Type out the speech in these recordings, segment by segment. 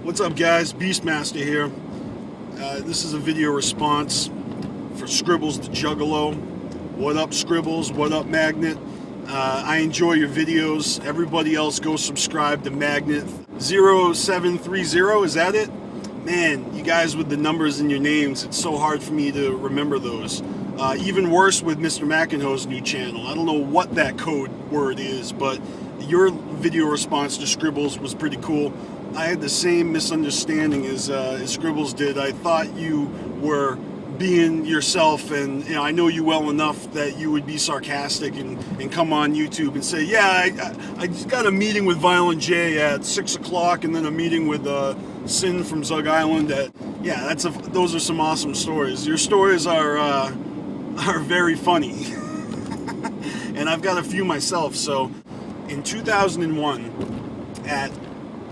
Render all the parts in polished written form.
What's up, guys? Beastmaster here. This is a video response for Scribbles the Juggalo. What up, Scribbles? What up, Magnet? I enjoy your videos. Everybody else go subscribe to Magnet 0730. Is that it? Man, you guys with the numbers in your names, it's so hard for me to remember those. Even worse with Mr. McEnhoe's new channel. I don't know what that code word is, but your video response to Scribbles was pretty cool. I had the same misunderstanding as Scribbles did. I thought you were being yourself, and I know you well enough that you would be sarcastic and come on YouTube and say, yeah, I just got a meeting with Violent J at 6 o'clock and then a meeting with Sin from Zug Island at, yeah, those are some awesome stories. Your stories are very funny. And I've got a few myself. So in 2001 at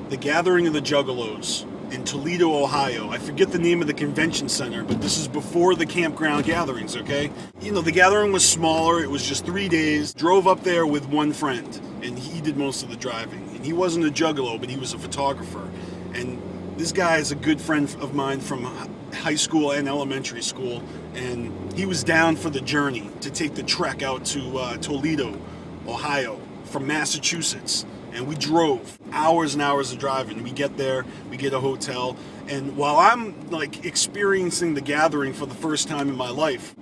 the Gathering of the Juggalos in Toledo, Ohio. I forget the name of the convention center, but this is before the campground gatherings, okay? The gathering was smaller. It was just 3 days. Drove up there with one friend, and he did most of the driving. And he wasn't a juggalo, but he was a photographer. And this guy is a good friend of mine from high school and elementary school, and he was down for the journey to take the trek out to Toledo, Ohio, from Massachusetts. And we drove hours and hours of driving. We get there, we get a hotel, and while I'm like experiencing the gathering for the first time in my life,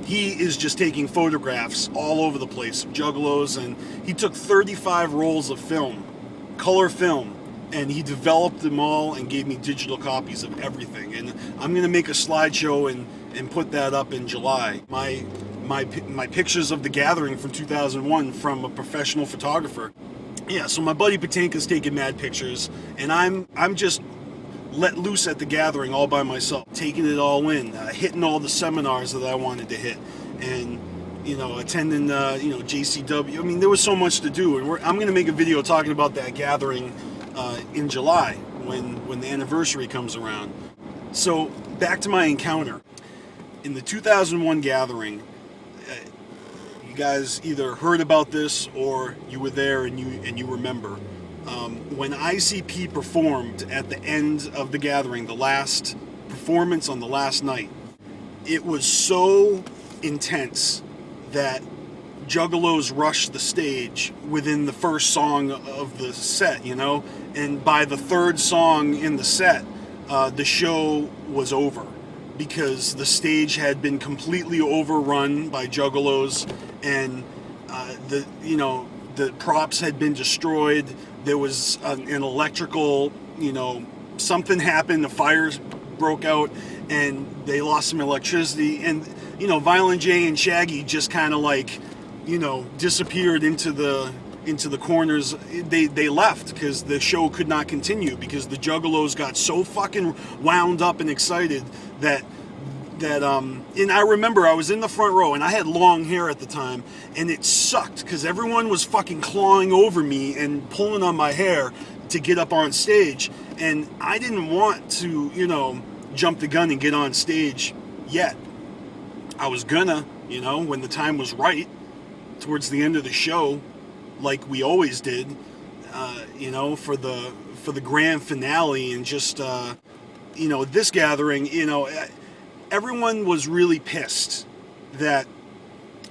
he is just taking photographs all over the place of juggalos, and he took 35 rolls of film, color film, and he developed them all and gave me digital copies of everything. And I'm gonna make a slideshow and put that up in July. My pictures of the gathering from 2001 from a professional photographer. Yeah, so my buddy Patinka's taking mad pictures, and I'm just let loose at the gathering all by myself, taking it all in, hitting all the seminars that I wanted to hit, and attending JCW. I mean, there was so much to do, and I'm going to make a video talking about that gathering in July when the anniversary comes around. So back to my encounter in the 2001 gathering. You guys either heard about this or you were there and you remember. When ICP performed at the end of the gathering, the last performance on the last night, it was so intense that juggalos rushed the stage within the first song of the set, and by the third song in the set, the show was over, because the stage had been completely overrun by juggalos, and the props had been destroyed. There was an electrical, something happened, the fires broke out, and they lost some electricity, and Violent J and Shaggy just kind of like, disappeared into the corners. They left because the show could not continue, because the juggalos got so fucking wound up and excited that and I remember I was in the front row, and I had long hair at the time, and it sucked because everyone was fucking clawing over me and pulling on my hair to get up on stage, and I didn't want to jump the gun and get on stage yet. I was gonna, when the time was right, towards the end of the show, like we always did, for the grand finale, and just this gathering, everyone was really pissed that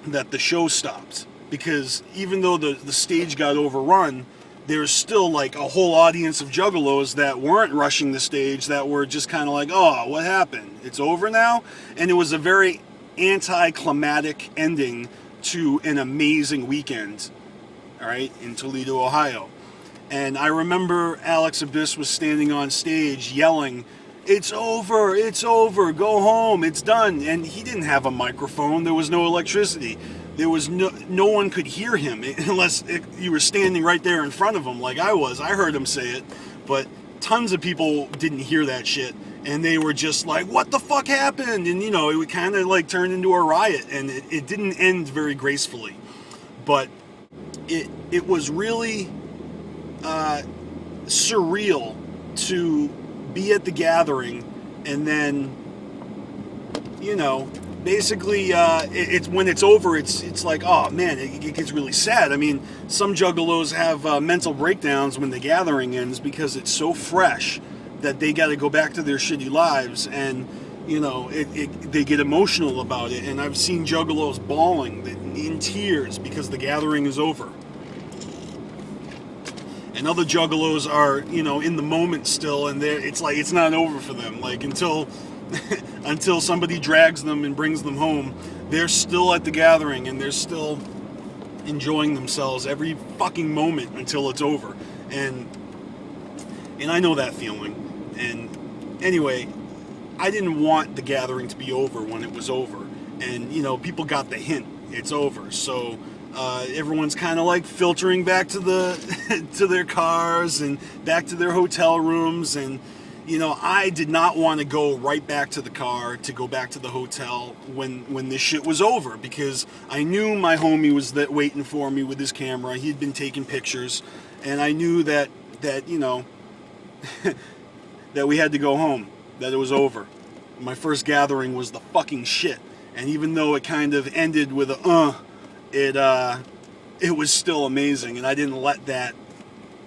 the show stopped, because even though the stage got overrun, there's still like a whole audience of juggalos that weren't rushing the stage, that were just kind of like, oh, what happened? It's over now? And it was a very anticlimactic ending to an amazing weekend, all right, in Toledo, Ohio. And I remember Alex Abyss was standing on stage yelling, it's over, go home, it's done. And he didn't have a microphone, there was no electricity. There was no one could hear him unless you were standing right there in front of him like I was. I heard him say it, but tons of people didn't hear that shit, and they were just like, what the fuck happened? And it would kind of like turn into a riot, and it didn't end very gracefully. But it was really surreal to be at the gathering, and then basically it's when it's over, it's like, oh man, it gets really sad. I mean, some juggalos have mental breakdowns when the gathering ends, because it's so fresh that they got to go back to their shitty lives, and you know, they get emotional about it. And I've seen juggalos bawling in tears because the gathering is over. And other juggalos are, you know, in the moment still, and it's like it's not over for them. Like until until somebody drags them and brings them home, they're still at the gathering, and they're still enjoying themselves every fucking moment until it's over. And I know that feeling. And anyway, I didn't want the gathering to be over when it was over. And, you know, people got the hint. It's over. So everyone's kind of like filtering back to to their cars and back to their hotel rooms. And, you know, I did not want to go right back to the car to go back to the hotel when this shit was over, because I knew my homie was waiting for me with his camera. He'd been taking pictures, and I knew that you know, that we had to go home, that it was over. My first gathering was the fucking shit. And even though it kind of ended with it was still amazing. And I didn't let that,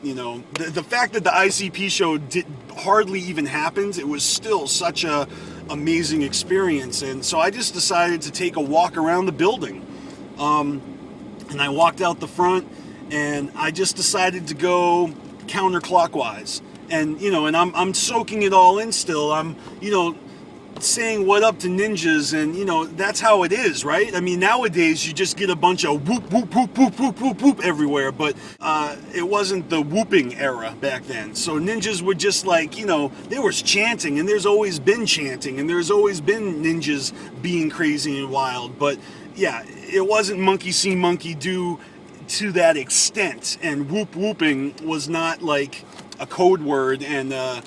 you know, the fact that the ICP show hardly even happened, it was still such a amazing experience. And so I just decided to take a walk around the building. And I walked out the front, and I just decided to go counterclockwise. And, you know, and I'm soaking it all in still. I'm, you know, saying what up to ninjas, and, you know, that's how it is, right? I mean, nowadays you just get a bunch of whoop, whoop, whoop, whoop, whoop, whoop, whoop everywhere, but it wasn't the whooping era back then. So ninjas were just like, you know, there was chanting, and there's always been chanting, and there's always been ninjas being crazy and wild. But yeah, it wasn't monkey see, monkey do to that extent. And whooping was not like a code word and a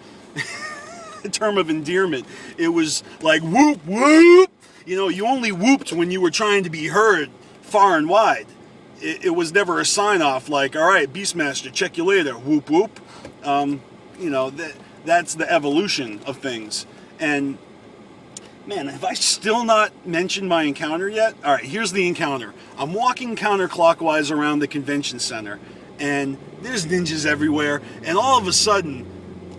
term of endearment. It was like whoop whoop. You know, you only whooped when you were trying to be heard far and wide. It was never a sign off like, all right, Beastmaster, check you later, whoop whoop. You know, that's the evolution of things. And man, have I still not mentioned my encounter yet? All right, here's the encounter. I'm walking counterclockwise around the convention center, and there's ninjas everywhere, and all of a sudden,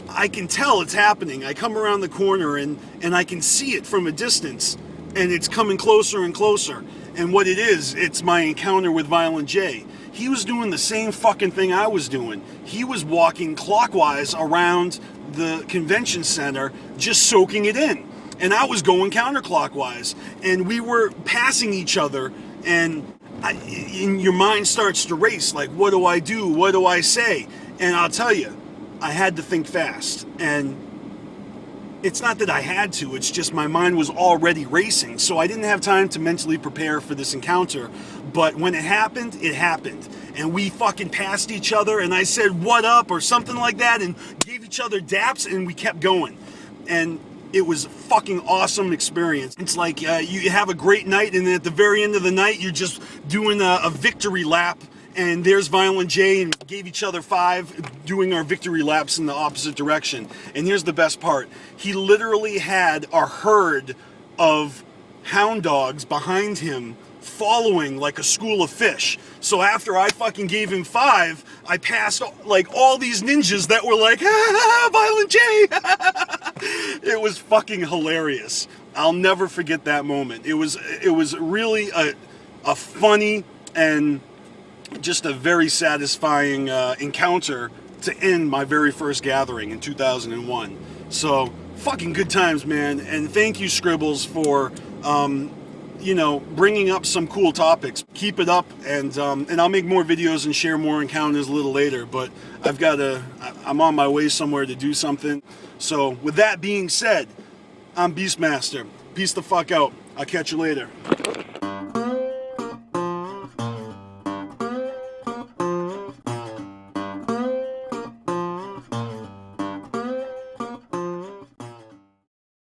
I can tell it's happening. I come around the corner, and I can see it from a distance, and it's coming closer and closer. And what it is, it's my encounter with Violent J. He was doing the same fucking thing I was doing. He was walking clockwise around the convention center, just soaking it in. And I was going counterclockwise, and we were passing each other, and your mind starts to race, like, what do I do? What do I say? And I'll tell you, I had to think fast. And it's not that I had to, it's just my mind was already racing, so I didn't have time to mentally prepare for this encounter. But when it happened, and we fucking passed each other, and I said, what up, or something like that, and gave each other daps, and we kept going. And it was a fucking awesome experience. It's like you have a great night, and then at the very end of the night, you're just doing a victory lap, and there's Violent J, and gave each other 5, doing our victory laps in the opposite direction. And here's the best part. He literally had a herd of hound dogs behind him, following like a school of fish. So after I fucking gave him 5, I passed like all these ninjas that were like, Violent J. It was fucking hilarious. I'll never forget that moment. It was really a funny and just a very satisfying encounter to end my very first gathering in 2001. So fucking good times, man. And thank you, Scribbles, for you know, bringing up some cool topics. Keep it up, and I'll make more videos and share more encounters a little later, but I'm on my way somewhere to do something. So with that being said, I'm Beastmaster. Peace the fuck out. I'll catch you later.